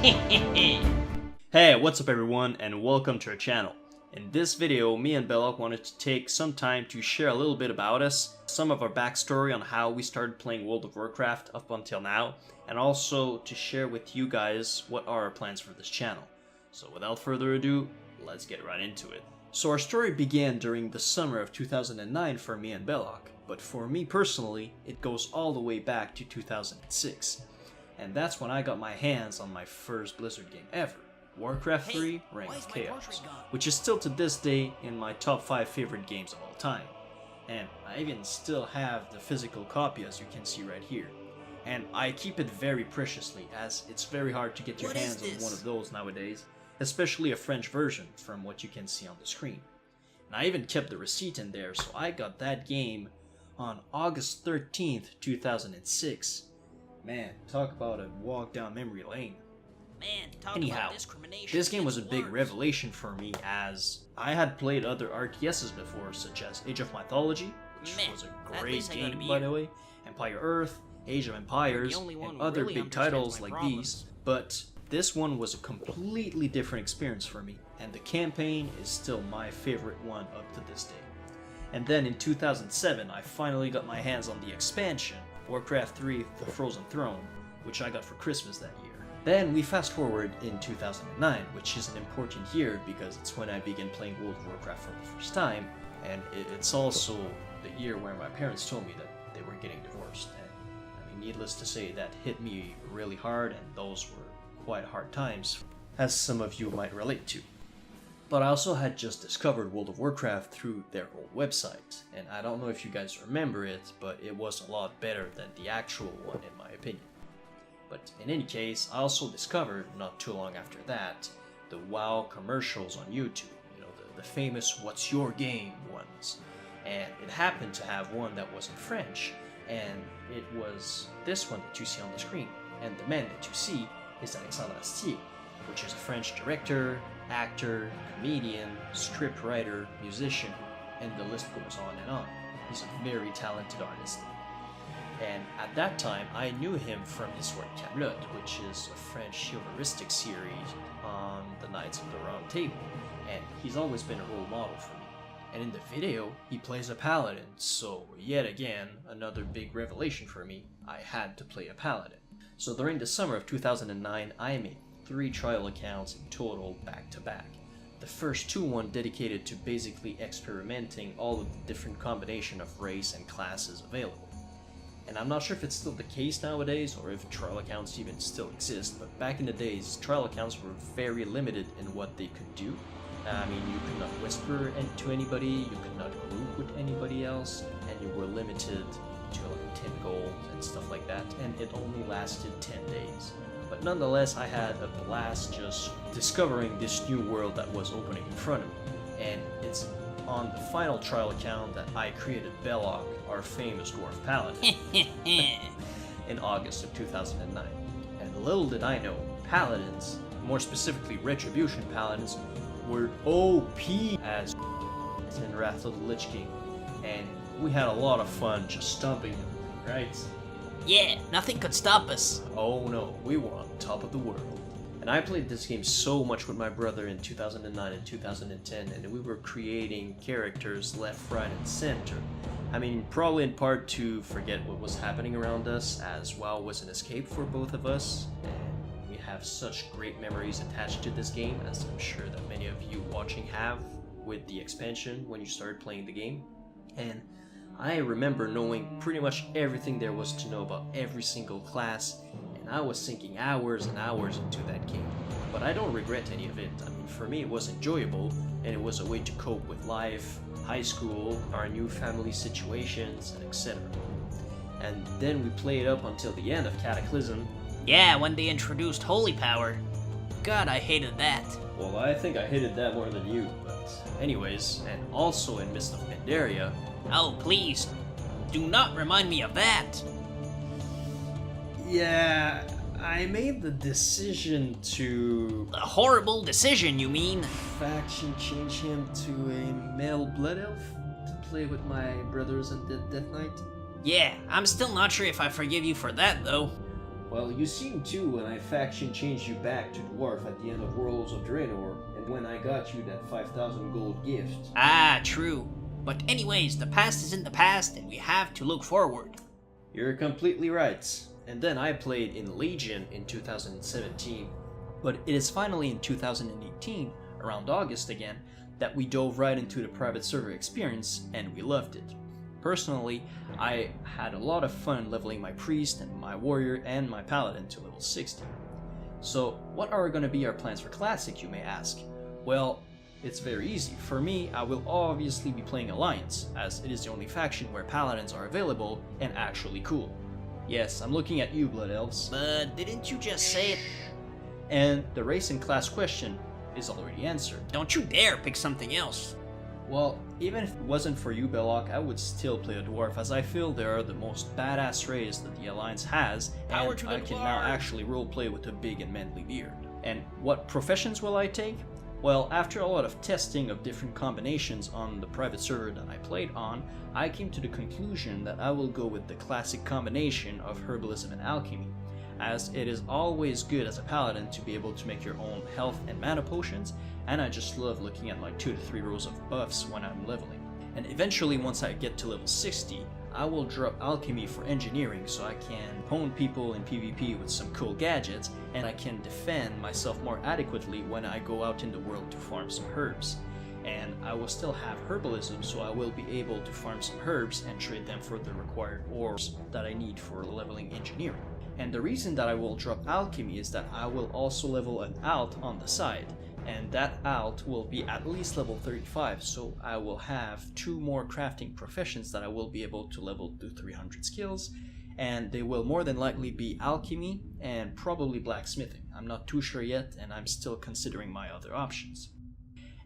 Hey, what's up everyone, and welcome to our channel. In this video, me and Bhelock wanted to take some time to share a little bit about us, some of our backstory on how we started playing World of Warcraft up until now, and also to share with you guys what are our plans for this channel. So without further ado, let's get right into it. So our story began during the summer of 2009 for me and Bhelock, but for me personally, it goes all the way back to 2006. And that's when I got my hands on my first Blizzard game ever, Warcraft 3 Reign of Chaos, which is still to this day in my top 5 favorite games of all time. And I even still have the physical copy, as you can see right here. And I keep it very preciously, as it's very hard to get your hands on one of those nowadays, especially a French version from what you can see on the screen. And I even kept the receipt in there, so I got that game on August 13th, 2006. Man, talk about a walk down memory lane. Anyhow, this game was a big revelation for me, as I had played other RTSs before, such as Age of Mythology, which was a great game by the way, Empire Earth, Age of Empires, and other big titles like these, but this one was a completely different experience for me, and the campaign is still my favorite one up to this day. And then in 2007, I finally got my hands on the expansion, Warcraft 3 The Frozen Throne, which I got for Christmas that year. Then we fast forward in 2009, which is an important year because it's when I began playing World of Warcraft for the first time, and it's also the year where my parents told me that they were getting divorced. And I mean, needless to say, that hit me really hard, and those were quite hard times, as some of you might relate to. But I also had just discovered World of Warcraft through their old website, and I don't know if you guys remember it, but it was a lot better than the actual one in my opinion. But in any case, I also discovered, not too long after that, the WoW commercials on YouTube, you know, the famous "What's Your Game" ones. And it happened to have one that was in French, and it was this one that you see on the screen. And the man that you see is Alexandre Astier, which is a French director, actor, comedian, scriptwriter, musician, and the list goes on and on. He's a very talented artist. And at that time, I knew him from his work Bhelock, which is a French chivalristic series on the Knights of the Round Table, and he's always been a role model for me. And in the video, he plays a paladin, so yet again, another big revelation for me, I had to play a paladin. So during the summer of 2009, I made 3 trial accounts in total back to back. The first 2 were dedicated to basically experimenting all of the different combination of race and classes available. And I'm not sure if it's still the case nowadays or if trial accounts even still exist, but back in the days, trial accounts were very limited in what they could do. I mean, you could not whisper to anybody, you could not group with anybody else, and you were limited to like 10 gold and stuff like that, and it only lasted 10 days. But nonetheless, I had a blast just discovering this new world that was opening in front of me. And it's on the final trial account that I created Bhelock, our famous dwarf paladin, in August of 2009. And little did I know, paladins, more specifically retribution paladins, were OP as in Wrath of the Lich King. And we had a lot of fun just stomping them, right? Yeah, nothing could stop us. Oh no, we were on top of the world. And I played this game so much with my brother in 2009 and 2010, and we were creating characters left, right, and center. I mean, probably in part to forget what was happening around us, as WoW was an escape for both of us, and we have such great memories attached to this game, as I'm sure that many of you watching have with the expansion when you started playing the game. And I remember knowing pretty much everything there was to know about every single class, and I was sinking hours and hours into that game. But I don't regret any of it. I mean, for me it was enjoyable, and it was a way to cope with life, high school, our new family situations, and etc. And then we played up until the end of Cataclysm. Yeah, when they introduced Holy Power. God, I hated that. Well, I think I hated that more than you, but anyways, and also in Mist of Pandaria. Oh, please, do not remind me of that. Yeah, I made the decision to... A horrible decision, you mean? Faction change him to a male blood elf to play with my brothers and Death Knight. Yeah, I'm still not sure if I forgive you for that, though. Well, you seemed to when I faction changed you back to Dwarf at the end of Worlds of Draenor, and when I got you that 5,000 gold gift. Ah, true. But anyways, the past is in the past and we have to look forward. You're completely right. And then I played in Legion in 2017. But it is finally in 2018, around August again, that we dove right into the private server experience, and we loved it. Personally, I had a lot of fun leveling my priest and my warrior and my paladin to level 60. So what are going to be our plans for Classic, you may ask? Well, it's very easy. For me, I will obviously be playing Alliance, as it is the only faction where paladins are available and actually cool. Yes, I'm looking at you, Blood Elves. But didn't you just say it? And the race and class question is already answered. Don't you dare pick something else. Well, even if it wasn't for you, Bhelock, I would still play a Dwarf, as I feel they are the most badass race that the Alliance has, Power and to the I can now actually roleplay with a big and manly beard. And what professions will I take? Well, after a lot of testing of different combinations on the private server that I played on, I came to the conclusion that I will go with the classic combination of herbalism and alchemy, as it is always good as a paladin to be able to make your own health and mana potions, and I just love looking at my 2 to 3 rows of buffs when I'm leveling. And eventually, once I get to level 60, I will drop alchemy for engineering so I can pwn people in PvP with some cool gadgets, and I can defend myself more adequately when I go out in the world to farm some herbs. And I will still have herbalism, so I will be able to farm some herbs and trade them for the required ores that I need for leveling engineering. And the reason that I will drop alchemy is that I will also level an alt on the side, and that alt will be at least level 35, so I will have 2 more crafting professions that I will be able to level to 300 skills, and they will more than likely be alchemy and probably blacksmithing. I'm not too sure yet, and I'm still considering my other options.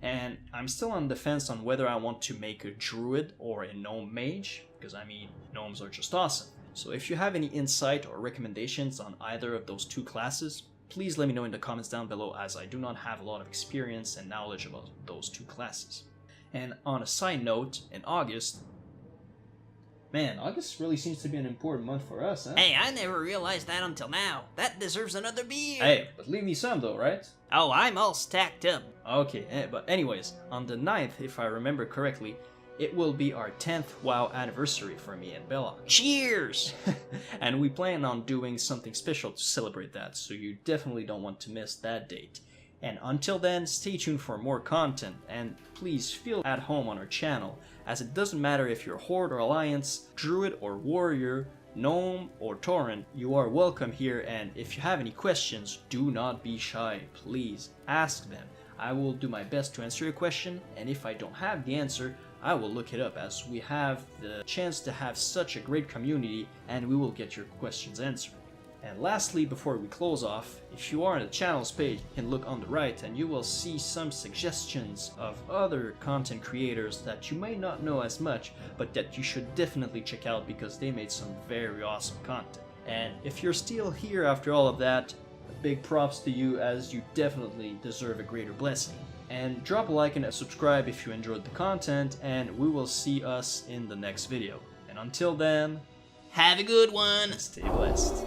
And I'm still on the fence on whether I want to make a druid or a gnome mage, because I mean, gnomes are just awesome. So if you have any insight or recommendations on either of those 2 classes, please let me know in the comments down below, as I do not have a lot of experience and knowledge about those 2 classes. And on a side note, in August, man, August really seems to be an important month for us, huh? Hey, I never realized that until now. That deserves another beer. Hey, but leave me some though, right? Oh, I'm all stacked up. Okay, but anyways, on the 9th, if I remember correctly, it will be our 10th WoW anniversary for me and Bhelock. Cheers! And we plan on doing something special to celebrate that, so you definitely don't want to miss that date. And until then, stay tuned for more content, and please feel at home on our channel, as it doesn't matter if you're Horde or Alliance, Druid or Warrior, Gnome or Tauren, you are welcome here, and if you have any questions, do not be shy, please ask them. I will do my best to answer your question, and if I don't have the answer, I will look it up, as we have the chance to have such a great community, and we will get your questions answered. And lastly, before we close off, if you are on the channel's page, you can look on the right and you will see some suggestions of other content creators that you may not know as much, but that you should definitely check out because they made some very awesome content. And if you're still here after all of that, big props to you, as you definitely deserve a greater blessing. And drop a like and a subscribe if you enjoyed the content, and we will see us in the next video. And until then, have a good one. Stay blessed.